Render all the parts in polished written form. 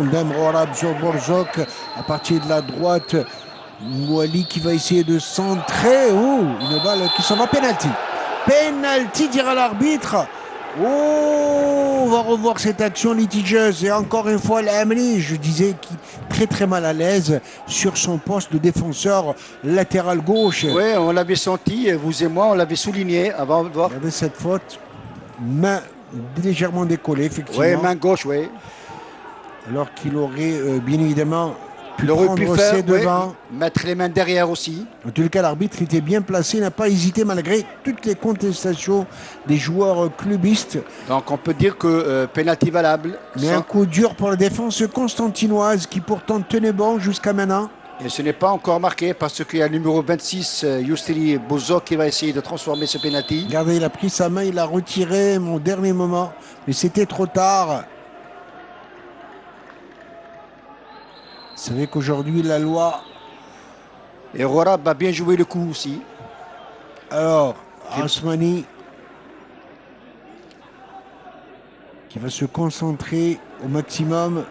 Demrorab sur Borzok à partir de la droite. Mouali qui va essayer de centrer. Oh, une balle qui s'en va. Penalty. Penalty, dira l'arbitre. Oh, on va revoir cette action litigieuse. Et encore une fois, l'Amri, je disais, qui est très mal à l'aise sur son poste de défenseur latéral gauche. Oui, on l'avait senti, vous et moi, on l'avait souligné avant de voir. Il y avait cette faute. Main légèrement décollée, effectivement. Oui, main gauche, oui. Alors qu'il aurait bien évidemment pu Il aurait prendre pu faire, ses devants. mettre les mains derrière aussi. En tout cas, l'arbitre était bien placé, n'a pas hésité malgré toutes les contestations des joueurs clubistes. Donc on peut dire que pénalty valable. Mais un coup dur pour la défense constantinoise qui pourtant tenait bon jusqu'à maintenant. Et ce n'est pas encore marqué parce qu'il y a le numéro 26, Yustri Bouzok, qui va essayer de transformer ce pénalty. Regardez, il a pris sa main, il l'a retiré au dernier moment. Mais c'était trop tard. Vous savez qu'aujourd'hui, la loi... Et Rorab a bien joué le coup aussi. Alors, Asmani qui va se concentrer au maximum.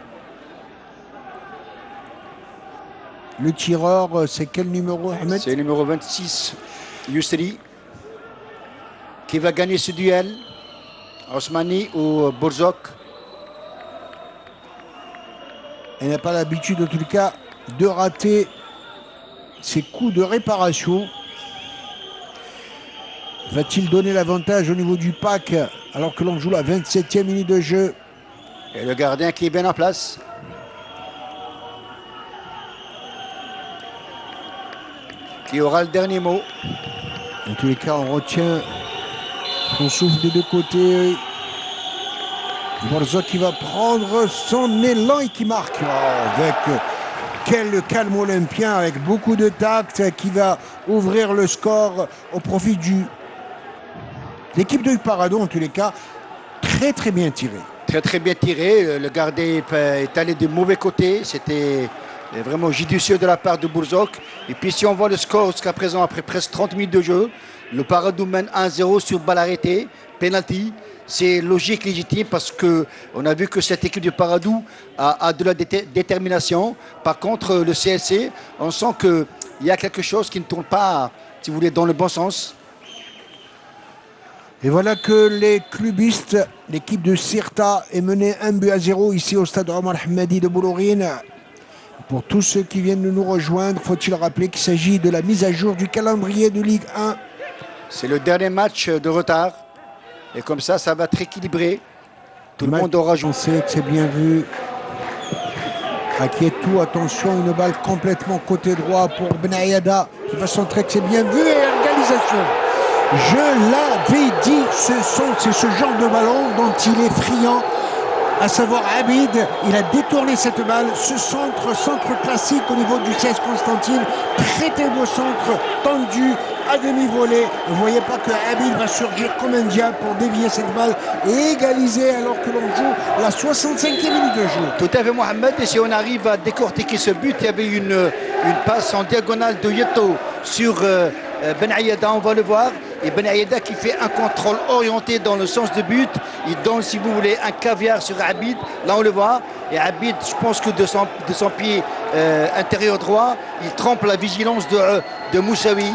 Le tireur, c'est quel numéro, Ahmed? C'est le numéro 26, Yustri, qui va gagner ce duel. Osmani ou Borzok. Il n'a pas l'habitude, en tout cas, de rater ses coups de réparation. Va-t-il donner l'avantage au niveau du pack alors que l'on joue la 27e minute de jeu? Et le gardien qui est bien en place. Qui aura le dernier mot. En tous les cas, on retient son souffle des deux côtés. Borzok qui va prendre son élan et qui marque avec quel calme olympien, avec beaucoup de tact, qui va ouvrir le score au profit de l'équipe de Parado. En tous les cas, très bien tiré. Très bien tiré. Le gardien est allé du mauvais côté. C'était vraiment judicieux de la part de Borzok. Et puis si on voit le score jusqu'à présent, après presque 30 minutes de jeu, le Parado mène 1-0 sur balle arrêtée, penalty. C'est logique, légitime, parce qu'on a vu que cette équipe de Paradou a de la détermination. Par contre, le CSC, on sent qu'il y a quelque chose qui ne tourne pas, si vous voulez, dans le bon sens. Et voilà que les clubistes, l'équipe de Sirta, est menée 1-0 ici au stade Omar Hamadi de Boulourine. Pour tous ceux qui viennent de nous rejoindre, faut-il rappeler qu'il s'agit de la mise à jour du calendrier de Ligue 1. C'est le dernier match de retard. Et comme ça va être équilibré. Tout le monde aura joué. On sait que c'est bien vu. Akietou, attention, une balle complètement côté droit pour Benayada qui va centrer, que c'est bien vu. Et égalisation. Je l'avais dit, c'est ce genre de ballon dont il est friand. À savoir Abid, il a détourné cette balle. Ce centre classique au niveau du CS Constantine. Très beau centre, tendu, à demi-volée. Vous ne voyez pas que Abid va surgir comme un diable pour dévier cette balle et égaliser alors que l'on joue la 65e minute de jeu. Tout à fait, Mohamed. Et si on arrive à décortiquer ce but, il y avait une passe en diagonale de Yeto sur Benayada, on va le voir. Et Benayada qui fait un contrôle orienté dans le sens de but. Il donne, si vous voulez, un caviar sur Abid. Là, on le voit. Et Abid, je pense que de son pied intérieur droit, il trempe la vigilance de Moussaoui.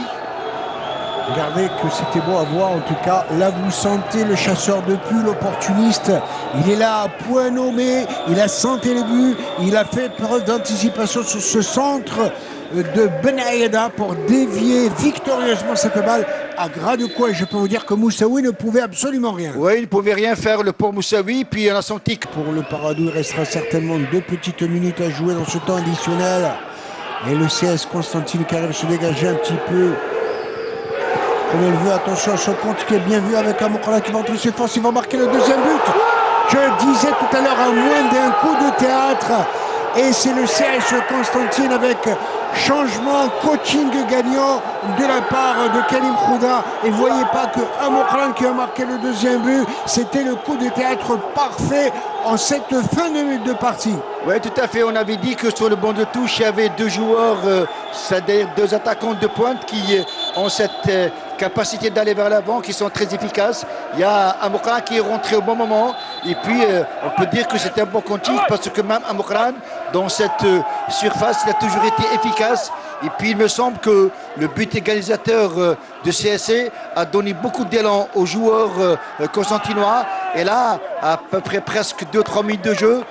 Regardez que c'était beau à voir, en tout cas. Là, vous sentez le chasseur de but, l'opportuniste. Il est là à point nommé. Il a senti le but. Il a fait preuve d'anticipation sur ce centre de Benayada pour dévier victorieusement cette balle à gras de quoi. Et je peux vous dire que Moussaoui ne pouvait absolument rien. Oui, il ne pouvait rien faire, le pauvre Moussaoui. Puis on a senti que... Pour le Paradou, il restera certainement 2 petites minutes à jouer dans ce temps additionnel. Et le CS Constantine qui arrive à se dégager un petit peu. Comme elle veut, attention à ce compte qui est bien vu avec Amokala qui va entrer ses forces, il va marquer le deuxième but. Je disais tout à l'heure, à moins d'un coup de théâtre. Et c'est le CS Constantine avec changement, coaching gagnant de la part de Karim Khouda. Et vous voyez pas que Amokran qui a marqué le deuxième but, c'était le coup de théâtre parfait en cette fin de partie. Oui, tout à fait. On avait dit que sur le banc de touche, il y avait deux joueurs, c'est-à-dire deux attaquants de pointe qui ont cette capacité d'aller vers l'avant qui sont très efficaces. Il y a Amokran qui est rentré au bon moment. Et puis, on peut dire que c'est un bon cantique parce que même Amokran, dans cette surface, il a toujours été efficace. Et puis, il me semble que le but égalisateur de CSC a donné beaucoup d'élan aux joueurs constantinois. Et là, à peu près presque 2-3 minutes de jeu,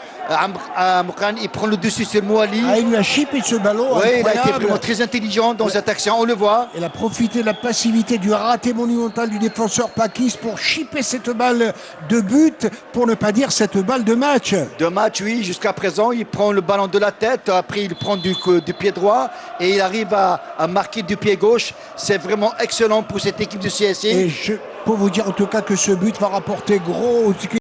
Amokran, il prend le dessus sur Mouali. Ah, il lui a chippé ce ballon. Oui, il a été incroyable. vraiment très intelligent dans cette action, on le voit. Il a profité de la passivité, du raté monumental du défenseur Pakis pour chipper cette balle de but, pour ne pas dire cette balle de match. De match, oui, jusqu'à présent, il prend le ballon de la tête, après il prend du pied droit et il arrive à marquer du pied gauche. C'est vraiment excellent pour cette équipe de CSC. Et je peux vous dire en tout cas que ce but va rapporter gros.